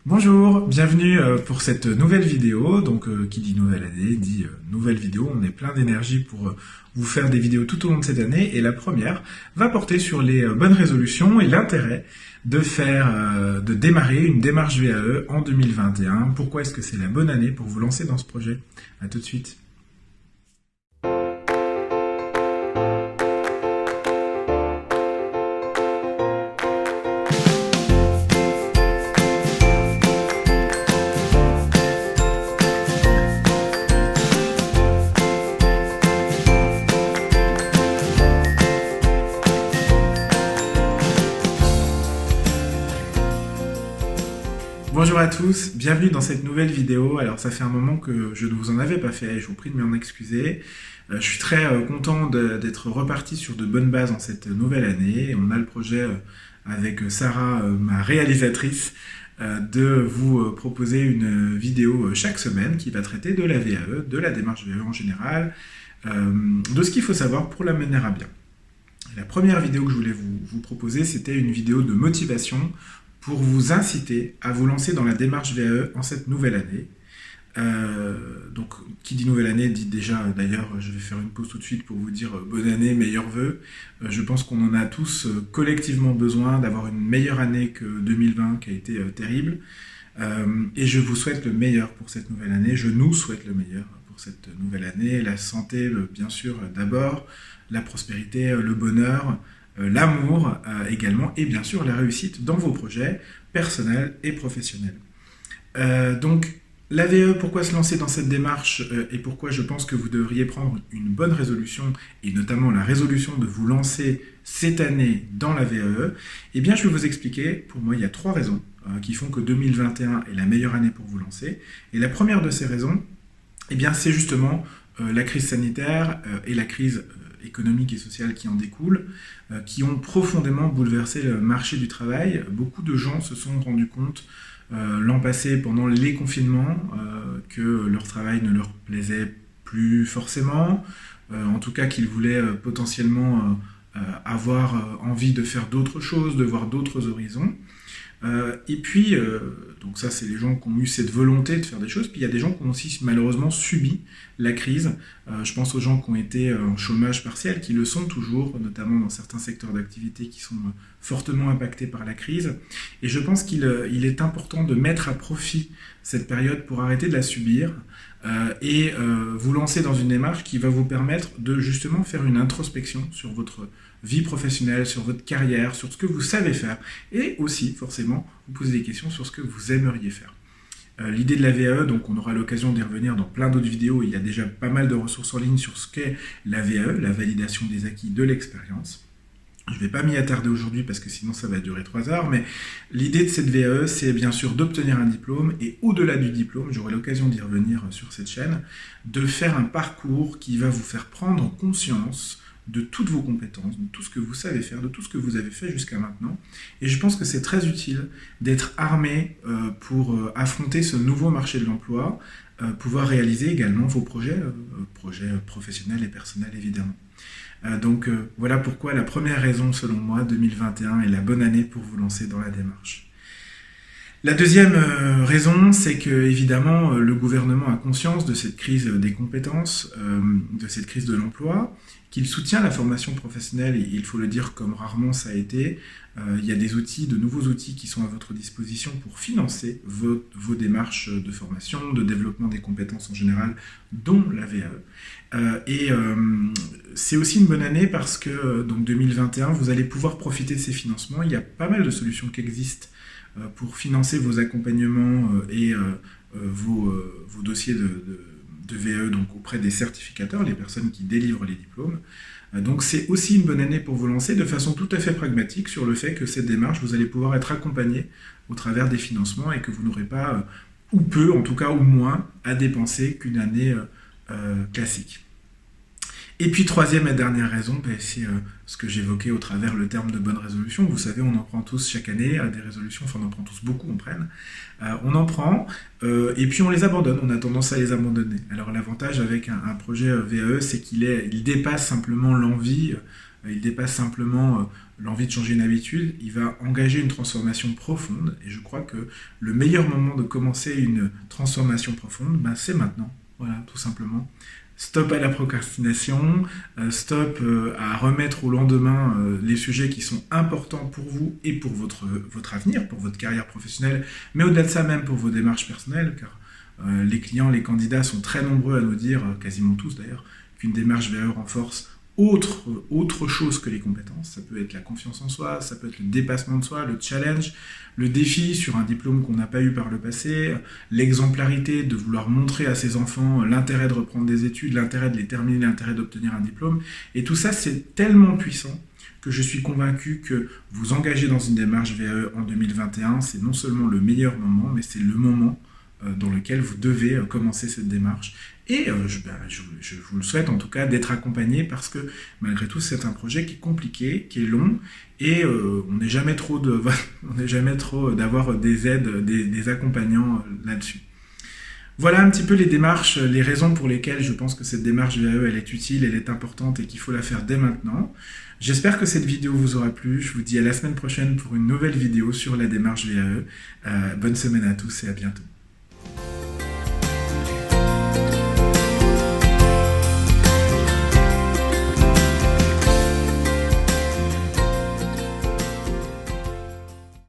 Bonjour, bienvenue pour cette nouvelle vidéo. Donc, qui dit nouvelle année, dit nouvelle vidéo. On est plein d'énergie pour vous faire des vidéos tout au long de cette année. Et la première va porter sur les bonnes résolutions et l'intérêt de démarrer une démarche VAE en 2021. Pourquoi est-ce que c'est la bonne année pour vous lancer dans ce projet? À tout de suite. Bonjour à tous, bienvenue dans cette nouvelle vidéo. Alors ça fait un moment que je ne vous en avais pas fait, je vous prie de m'en excuser. Je suis très content d'être reparti sur de bonnes bases en cette nouvelle année. On a le projet avec Sarah, ma réalisatrice, de vous proposer une vidéo chaque semaine qui va traiter de la VAE, de la démarche VAE en général, de ce qu'il faut savoir pour la mener à bien. La première vidéo que je voulais vous proposer, c'était une vidéo de motivation pour vous inciter à vous lancer dans la démarche VAE en cette nouvelle année. Donc, qui dit nouvelle année dit déjà, d'ailleurs, je vais faire une pause tout de suite pour vous dire bonne année, meilleurs vœux. Je pense qu'on en a tous collectivement besoin d'avoir une meilleure année que 2020 qui a été terrible. Et je vous souhaite le meilleur pour cette nouvelle année. Je nous souhaite le meilleur pour cette nouvelle année. La santé, bien sûr, d'abord, la prospérité, le bonheur, l'amour également, et bien sûr la réussite dans vos projets personnels et professionnels. Donc, la VAE, pourquoi se lancer dans cette démarche et pourquoi je pense que vous devriez prendre une bonne résolution, et notamment la résolution de vous lancer cette année dans la VAE, eh bien je vais vous expliquer. Pour moi, il y a 3 raisons qui font que 2021 est la meilleure année pour vous lancer. Et la première de ces raisons, eh bien c'est justement la crise sanitaire et la crise économique et sociale qui en découlent, qui ont profondément bouleversé le marché du travail. Beaucoup de gens se sont rendus compte l'an passé, pendant les confinements, que leur travail ne leur plaisait plus forcément, en tout cas qu'ils voulaient potentiellement avoir envie de faire d'autres choses, de voir d'autres horizons. Et puis, donc ça c'est les gens qui ont eu cette volonté de faire des choses, puis il y a des gens qui ont aussi malheureusement subi la crise. Je pense aux gens qui ont été en chômage partiel, qui le sont toujours, notamment dans certains secteurs d'activité qui sont fortement impactés par la crise. Et je pense qu'il est important de mettre à profit cette période pour arrêter de la subir et vous lancer dans une démarche qui va vous permettre de justement faire une introspection sur votre vie professionnelle, sur votre carrière, sur ce que vous savez faire, et aussi, forcément, vous poser des questions sur ce que vous aimeriez faire. L'idée de la VAE, donc on aura l'occasion d'y revenir dans plein d'autres vidéos, il y a déjà pas mal de ressources en ligne sur ce qu'est la VAE, la validation des acquis de l'expérience. Je ne vais pas m'y attarder aujourd'hui parce que sinon ça va durer 3 heures, mais l'idée de cette VAE, c'est bien sûr d'obtenir un diplôme, et au-delà du diplôme, j'aurai l'occasion d'y revenir sur cette chaîne, de faire un parcours qui va vous faire prendre conscience de toutes vos compétences, de tout ce que vous savez faire, de tout ce que vous avez fait jusqu'à maintenant. Et je pense que c'est très utile d'être armé pour affronter ce nouveau marché de l'emploi, pouvoir réaliser également vos projets professionnels et personnels évidemment. Donc voilà pourquoi la première raison, selon moi, 2021 est la bonne année pour vous lancer dans la démarche. La deuxième raison, c'est que évidemment le gouvernement a conscience de cette crise des compétences, de cette crise de l'emploi, qu'il soutient la formation professionnelle, et il faut le dire comme rarement ça a été. Il y a des outils, de nouveaux outils qui sont à votre disposition pour financer vos démarches de formation, de développement des compétences en général, dont la VAE. Et c'est aussi une bonne année parce que donc 2021, vous allez pouvoir profiter de ces financements. Il y a pas mal de solutions qui existent pour financer vos accompagnements et vos dossiers de VAE donc auprès des certificateurs, les personnes qui délivrent les diplômes. Donc c'est aussi une bonne année pour vous lancer de façon tout à fait pragmatique sur le fait que cette démarche, vous allez pouvoir être accompagné au travers des financements et que vous n'aurez pas, ou peu en tout cas, ou moins, à dépenser qu'une année classique. Et puis troisième et dernière raison, c'est ce que j'évoquais au travers le terme de bonne résolution. Vous savez, on en prend tous chaque année des résolutions, enfin on en prend tous beaucoup, on prenne. On en prend et puis on les abandonne, on a tendance à les abandonner. Alors l'avantage avec un projet VAE, c'est qu'il dépasse simplement l'envie il dépasse simplement l'envie de changer une habitude, il va engager une transformation profonde. Et je crois que le meilleur moment de commencer une transformation profonde, ben, c'est maintenant. Voilà, tout simplement. Stop à la procrastination, stop à remettre au lendemain les sujets qui sont importants pour vous et pour votre avenir, pour votre carrière professionnelle, mais au-delà de ça même pour vos démarches personnelles, car les clients, les candidats sont très nombreux à nous dire, quasiment tous d'ailleurs, qu'une démarche VAE renforce autre chose que les compétences. Ça peut être la confiance en soi, ça peut être le dépassement de soi, le challenge, le défi sur un diplôme qu'on n'a pas eu par le passé, l'exemplarité de vouloir montrer à ses enfants l'intérêt de reprendre des études, l'intérêt de les terminer, l'intérêt d'obtenir un diplôme. Et tout ça, c'est tellement puissant que je suis convaincu que vous engager dans une démarche VAE en 2021, c'est non seulement le meilleur moment, mais c'est le moment dans lequel vous devez commencer cette démarche. Et je vous le souhaite en tout cas d'être accompagné parce que malgré tout c'est un projet qui est compliqué, qui est long et on n'est jamais trop d'avoir des aides, des accompagnants là-dessus. Voilà un petit peu les démarches, les raisons pour lesquelles je pense que cette démarche VAE elle est utile, elle est importante et qu'il faut la faire dès maintenant. J'espère que cette vidéo vous aura plu. Je vous dis à la semaine prochaine pour une nouvelle vidéo sur la démarche VAE. Bonne semaine à tous et à bientôt.